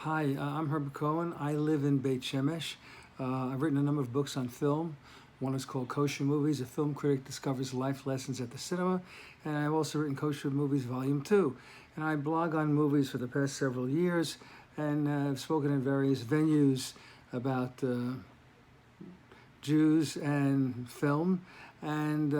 Hi, I'm Herbert Cohen. I live in Beit Shemesh. I've written a number of books on film. One is called Kosher Movies. A film critic discovers life lessons at the cinema. And I've also written Kosher Movies Volume 2. And I blog on movies for the past several years, and I've spoken in various venues about Jews and film. And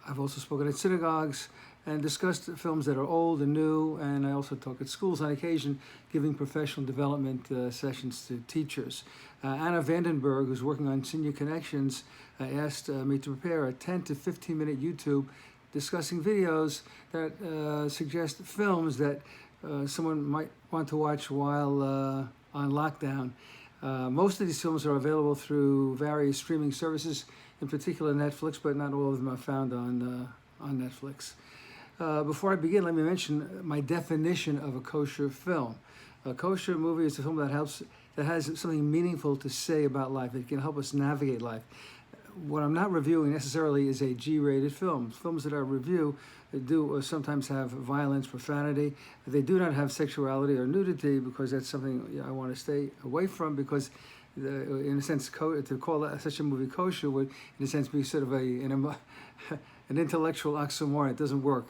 I've also spoken at synagogues and discussed films that are old and new. And I also talk at schools on occasion, giving professional development sessions to teachers. Anna Vandenberg, who's working on Senior Connections, asked me to prepare a 10 to 15 minute YouTube discussing videos that suggest films that someone might want to watch while on lockdown. Most of these films are available through various streaming services, in particular Netflix, but not all of them are found on Netflix. Before I begin, let me mention my definition of a kosher film. A kosher movie is a film that has something meaningful to say about life. It can help us navigate life. What I'm not reviewing necessarily is a G-rated film. Films that I review do sometimes have violence, profanity. They do not have sexuality or nudity, because that's something I want to stay away from, because in a sense, to call such a movie kosher would, in a sense, be sort of an intellectual oxymoron. It doesn't work.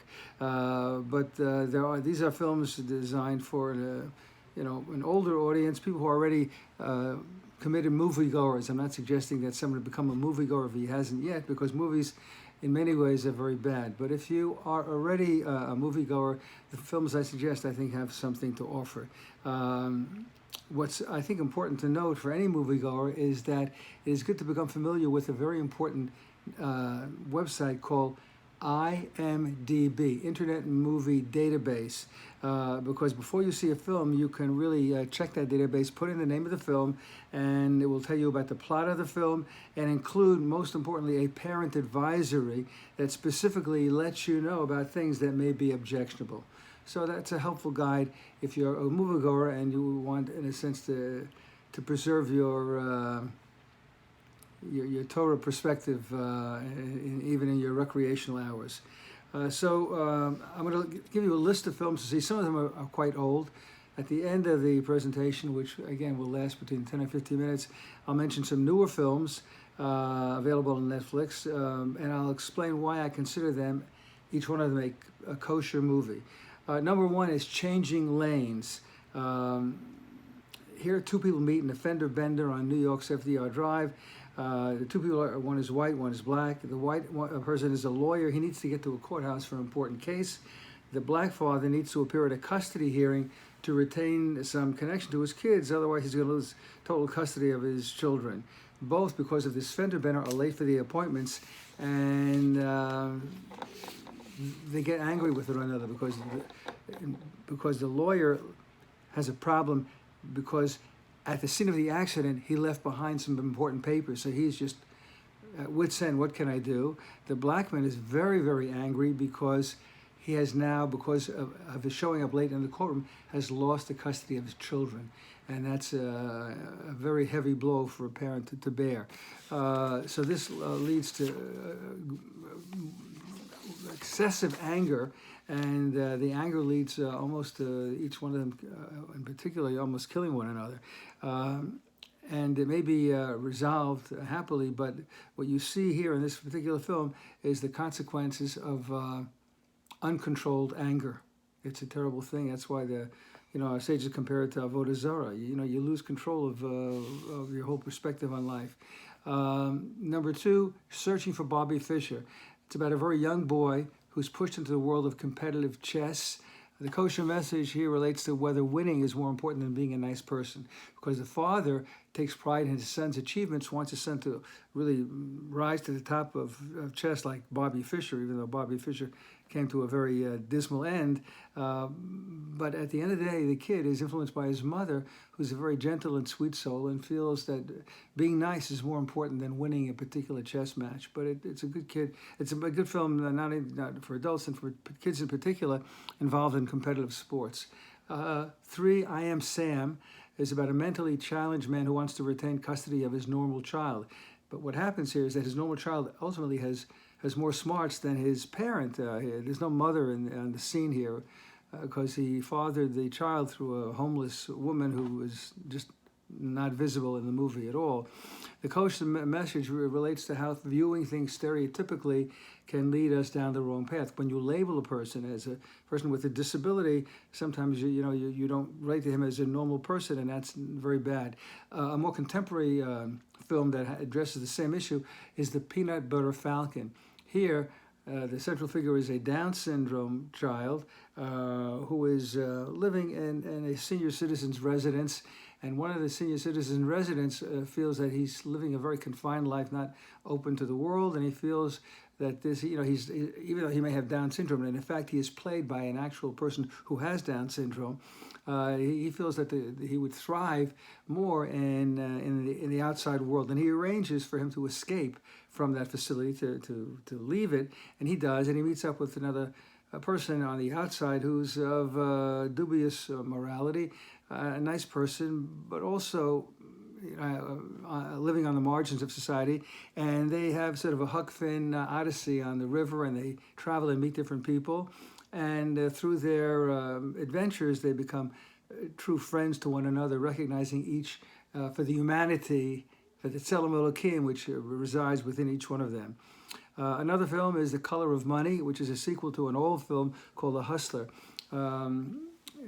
These are films designed for an older audience, people who are already committed moviegoers. I'm not suggesting that someone would become a moviegoer if he hasn't yet, because movies in many ways are very bad. But if you are already a moviegoer, the films I suggest, I think, have something to offer. What's, I think, important to note for any moviegoer is that it is good to become familiar with a very important website called IMDb, Internet Movie Database, because before you see a film, you can really check that database, put in the name of the film, and it will tell you about the plot of the film, and include, most importantly, a parent advisory that specifically lets you know about things that may be objectionable. So that's a helpful guide if you're a moviegoer and you want, in a sense, to preserve your Torah perspective, even in your recreational hours. I'm going to give you a list of films to see. Some of them are quite old. At the end of the presentation, which again will last between 10 and 15 minutes, I'll mention some newer films available on Netflix, and I'll explain why I consider them, each one of them, a kosher movie. Number one is Changing Lanes. Here, two people meet in a fender bender on New York's FDR Drive. The two people one is white, one is black. The white person is a lawyer. He needs to get to a courthouse for an important case. The black father needs to appear at a custody hearing to retain some connection to his kids. Otherwise, he's going to lose total custody of his children. Both, because of this fender bender, are late for the appointments, and they get angry with one another because the lawyer has a problem, because at the scene of the accident, he left behind some important papers. So he's just at wit's end, what can I do? The black man is very, very angry because he has now, because of his showing up late in the courtroom, has lost the custody of his children. And that's a very heavy blow for a parent to bear. So this leads to excessive anger, and the anger leads almost to each one of them, in particular, almost killing one another. And it may be resolved happily, but what you see here in this particular film is the consequences of uncontrolled anger. It's a terrible thing. That's why our sages compare it to avodah zarah. You lose control of your whole perspective on life. Number two, Searching for Bobby Fischer. It's about a very young boy who's pushed into the world of competitive chess. The kosher message here relates to whether winning is more important than being a nice person, because the father takes pride in his son's achievements, wants his son to really rise to the top of chess like Bobby Fischer, even though Bobby Fischer came to a very dismal end. But at the end of the day, the kid is influenced by his mother, who's a very gentle and sweet soul, and feels that being nice is more important than winning a particular chess match. But it's a good kid. It's a good film, not for adults and for kids in particular, involved in competitive sports. Three, I Am Sam, is about a mentally challenged man who wants to retain custody of his normal child. But what happens here is that his normal child ultimately has more smarts than his parent. There's no mother on the scene here. because he fathered the child through a homeless woman who was just not visible in the movie at all. The kosher message relates to how viewing things stereotypically can lead us down the wrong path. When you label a person as a person with a disability, sometimes you don't relate to him as a normal person, and that's very bad. A more contemporary film that addresses the same issue is The Peanut Butter Falcon. Here, the central figure is a Down syndrome child who is living in a senior citizen's residence. And one of the senior citizen residents feels that he's living a very confined life, not open to the world, and he feels that this, he's even though he may have Down syndrome, and in fact he is played by an actual person who has Down syndrome, he feels that he would thrive more in the outside world, and he arranges for him to escape from that facility to leave it, and he does, and he meets up with another person on the outside who's of dubious morality. A nice person, but also living on the margins of society, and they have sort of a Huck Finn odyssey on the river, and they travel and meet different people, and through their adventures they become true friends to one another, recognizing each for the humanity, for the Tzelem Elokim, which resides within each one of them. Another film is The Color of Money, which is a sequel to an old film called The Hustler, done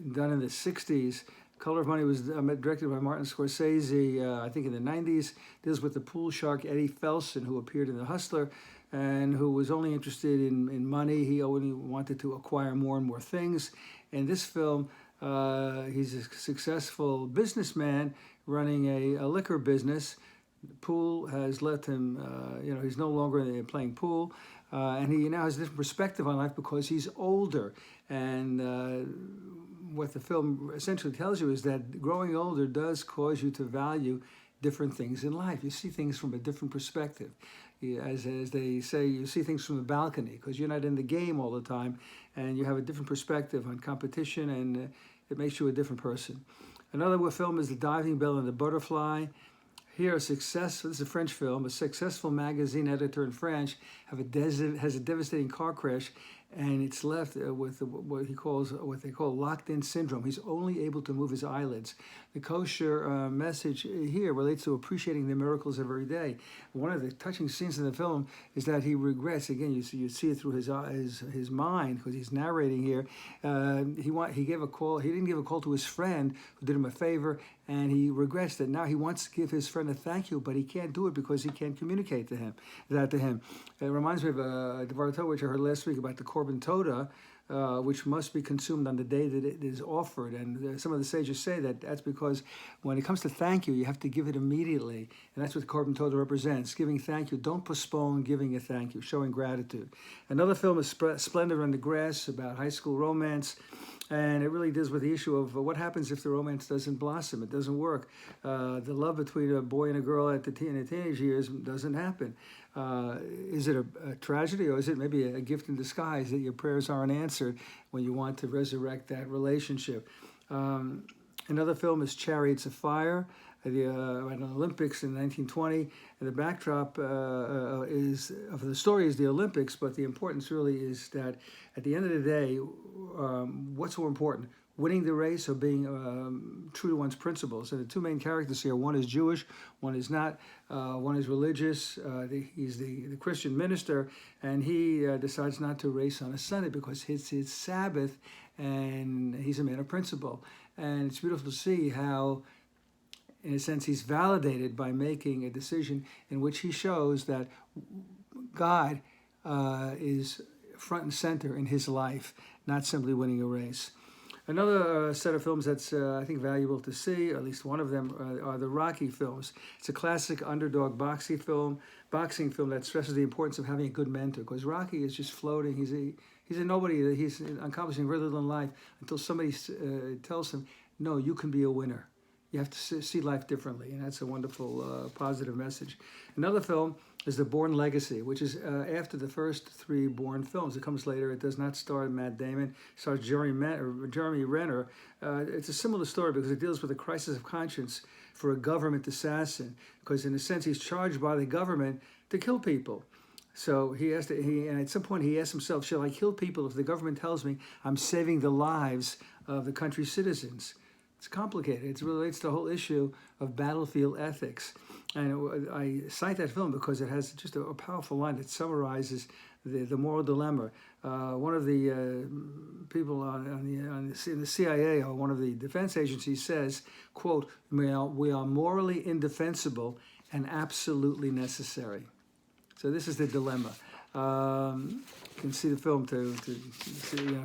in the 60s. Color of Money was directed by Martin Scorsese, I think in the 90s. Deals with the pool shark Eddie Felson, who appeared in The Hustler, and who was only interested in money. He only wanted to acquire more and more things. In this film, he's a successful businessman running a liquor business. The pool has left him, he's no longer playing pool, and he now has a different perspective on life because he's older. And what the film essentially tells you is that growing older does cause you to value different things in life. You see things from a different perspective. As they say, you see things from the balcony because you're not in the game all the time, and you have a different perspective on competition, and it makes you a different person. Another film is The Diving Bell and the Butterfly. Here, this is a French film, a successful magazine editor in France has a devastating car crash, and it's left with what they call locked-in syndrome. He's only able to move his eyelids. The kosher message here relates to appreciating the miracles of every day. One of the touching scenes in the film is that he regrets. Again, you see it through his mind because he's narrating here. He gave a call. He didn't give a call to his friend who did him a favor, and he regrets that now he wants to give his friend a thank you, but he can't do it because he can't communicate that to him. It reminds me of a Devar Torah which I heard last week about the Korban Toda, which must be consumed on the day that it is offered. And some of the sages say that that's because when it comes to thank you, you have to give it immediately. And that's what the Korban Toda represents, giving thank you. Don't postpone giving a thank you, showing gratitude. Another film is Splendor on the Grass, about high school romance. And it really deals with the issue of what happens if the romance doesn't blossom. It doesn't work. The love between a boy and a girl in the teenage years doesn't happen. Is it a tragedy, or is it maybe a gift in disguise that your prayers aren't answered when you want to resurrect that relationship? Another film is Chariots of Fire, at the Olympics in 1920. And the backdrop of the story is the Olympics, but the importance really is that at the end of the day, what's more important? Winning the race or being true to one's principles. And the two main characters here, one is Jewish, one is not. One is religious. He's the Christian minister, and he decides not to race on a Sunday because it's his Sabbath, and he's a man of principle. And it's beautiful to see how, in a sense, he's validated by making a decision in which he shows that God is front and center in his life, not simply winning a race. Another set of films that's, I think, valuable to see, at least one of them, are the Rocky films. It's a classic underdog boxing film that stresses the importance of having a good mentor, because Rocky is just floating. He's a nobody. He's accomplishing very little in life until somebody tells him, no, you can be a winner. You have to see life differently, and that's a wonderful, positive message. Another film is The Bourne Legacy, which is after the first three Bourne films. It comes later. It does not star Matt Damon. It stars Jeremy Renner. It's a similar story because it deals with a crisis of conscience for a government assassin, because in a sense he's charged by the government to kill people. So and at some point he asks himself, shall I kill people if the government tells me I'm saving the lives of the country's citizens? It's complicated. It relates to the whole issue of battlefield ethics. And I cite that film because it has just a powerful line that summarizes the moral dilemma. One of the people in the CIA, or one of the defense agencies, says, quote, we are morally indefensible and absolutely necessary. So this is the dilemma. You can see the film to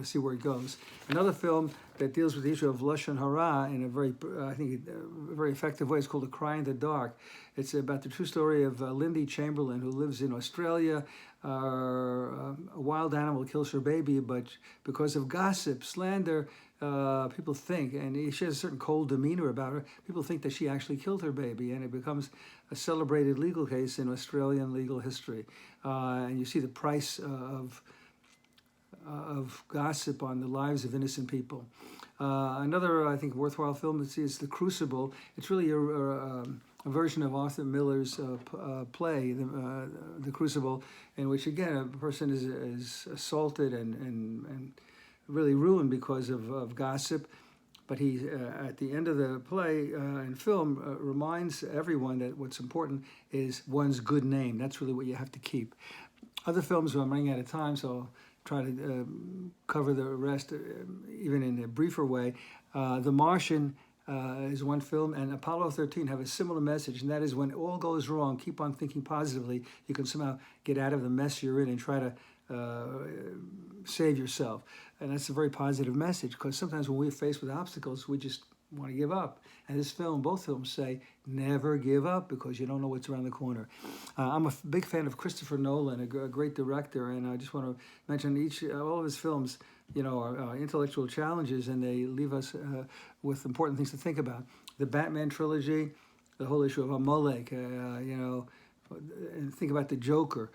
see where it goes. Another film that deals with the issue of Lashon Hara in a very, I think, a very effective way is called A Cry in the Dark. It's about the true story of Lindy Chamberlain, who lives in Australia. A wild animal kills her baby, but because of gossip, slander, people think, and she has a certain cold demeanor about her, people think that she actually killed her baby, and it becomes a celebrated legal case in Australian legal history. And you see the price of gossip on the lives of innocent people. Another, I think, worthwhile film is The Crucible. It's really a version of Arthur Miller's play, The Crucible, in which, again, a person is assaulted and really ruined because of gossip. But he, at the end of the play and film, reminds everyone that what's important is one's good name. That's really what you have to keep. Other films, I'm running out of time, so I'll try to cover the rest, even in a briefer way. The Martian is one film, and Apollo 13 have a similar message, and that is when all goes wrong, keep on thinking positively. You can somehow get out of the mess you're in and try to save yourself. And that's a very positive message, because sometimes when we're faced with obstacles, we just want to give up. And this film, both films say, never give up, because you don't know what's around the corner. I'm a big fan of Christopher Nolan, a great director, and I just want to mention all of his films, are intellectual challenges, and they leave us with important things to think about. The Batman trilogy, the whole issue of Amalek, and think about the Joker.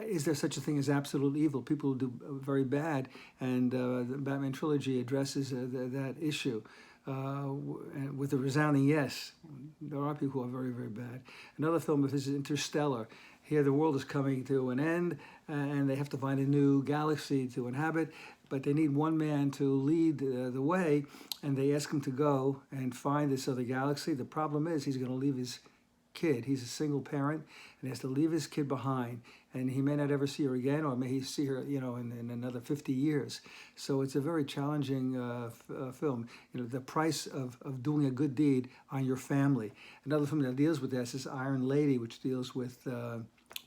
Is there such a thing as absolute evil? People who do very bad, and the Batman trilogy addresses that issue and with a resounding yes. There are people who are very, very bad. Another film of his is Interstellar. Here the world is coming to an end, and they have to find a new galaxy to inhabit, but they need one man to lead the way, and they ask him to go and find this other galaxy. The problem is he's going to leave his kid. He's a single parent, and he has to leave his kid behind, and he may not ever see her again, or may he see her, in another 50 years. So it's a very challenging film. The price of doing a good deed on your family. Another film that deals with this is Iron Lady, which deals with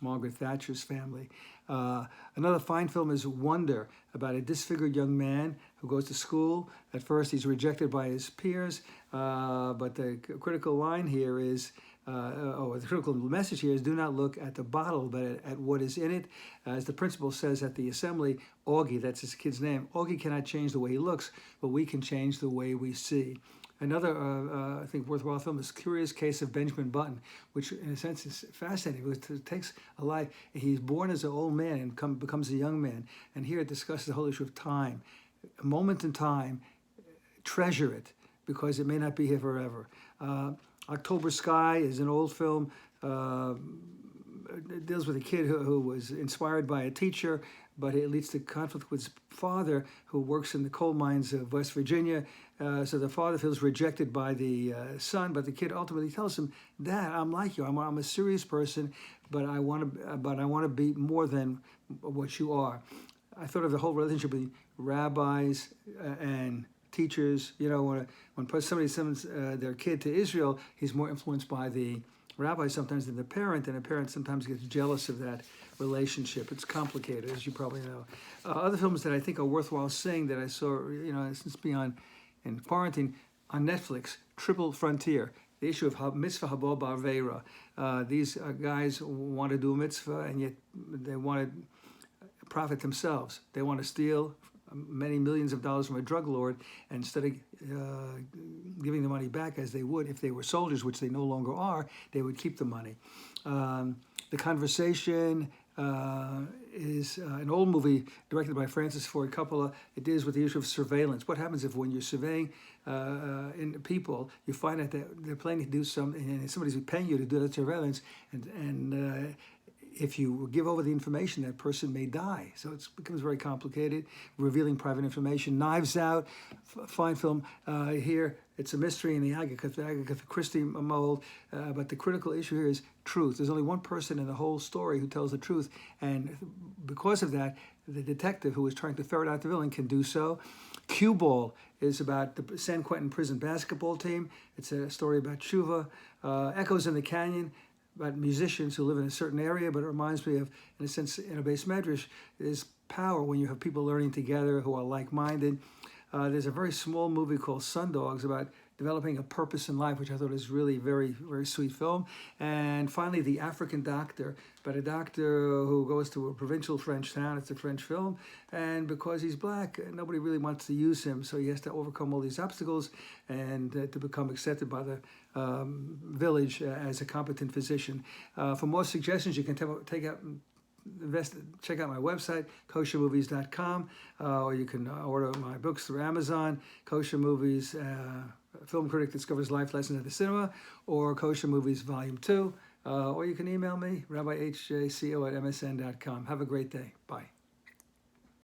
Margaret Thatcher's family. Another fine film is Wonder, about a disfigured young man who goes to school. At first, he's rejected by his peers, but the critical line here is, the critical message here is, do not look at the bottle, but at what is in it. As the principal says at the assembly, Augie, that's his kid's name, Augie cannot change the way he looks, but we can change the way we see. Another, I think, worthwhile film is Curious Case of Benjamin Button, which in a sense is fascinating because it takes a life. He's born as an old man and becomes a young man. And here it discusses the whole issue of time. A moment in time, treasure it, because it may not be here forever. October Sky is an old film. It deals with a kid who was inspired by a teacher, but it leads to conflict with his father, who works in the coal mines of West Virginia. So the father feels rejected by the son, but the kid ultimately tells him, "Dad, I'm like you. I'm a serious person, but I want to be more than what you are." I thought of the whole relationship between rabbis and teachers. When somebody sends their kid to Israel, he's more influenced by the rabbi sometimes than the parent, and a parent sometimes gets jealous of that relationship. It's complicated, as you probably know. Other films that I think are worthwhile seeing that I saw, since being on in quarantine, on Netflix, Triple Frontier, the issue of mitzvah haba ba'aveira. These guys want to do a mitzvah, and yet they want to profit themselves. They want to steal many millions of dollars from a drug lord, and instead of giving the money back as they would if they were soldiers, which they no longer are, they would keep the money. The Conversation, is an old movie directed by Francis Ford Coppola. It deals with the issue of surveillance. What happens if when you're surveying in people, you find out that they're planning to do something, and somebody's paying you to do that surveillance, and if you give over the information, that person may die. So it becomes very complicated, revealing private information. Knives Out, fine film. Here, it's a mystery in the Agatha Christie mold, but the critical issue here is truth. There's only one person in the whole story who tells the truth, and because of that, the detective who is trying to ferret out the villain can do so. Cue Ball is about the San Quentin prison basketball team. It's a story about tshuva. Echoes in the Canyon, about musicians who live in a certain area, but it reminds me of, in a sense, in a base medrash, there's power when you have people learning together who are like-minded. There's a very small movie called Sundogs about developing a purpose in life, which I thought is really very, very sweet film. And finally, The African Doctor, about a doctor who goes to a provincial French town. It's a French film. And because he's black, nobody really wants to use him. So he has to overcome all these obstacles and to become accepted by the village as a competent physician. For more suggestions, you can check out my website, koshermovies.com, or you can order my books through Amazon, Kosher Movies, Film Critic Discovers Life Lessons at the Cinema, or Kosher Movies Volume 2, or you can email me, rabbihjco@msn.com. Have a great day. Bye.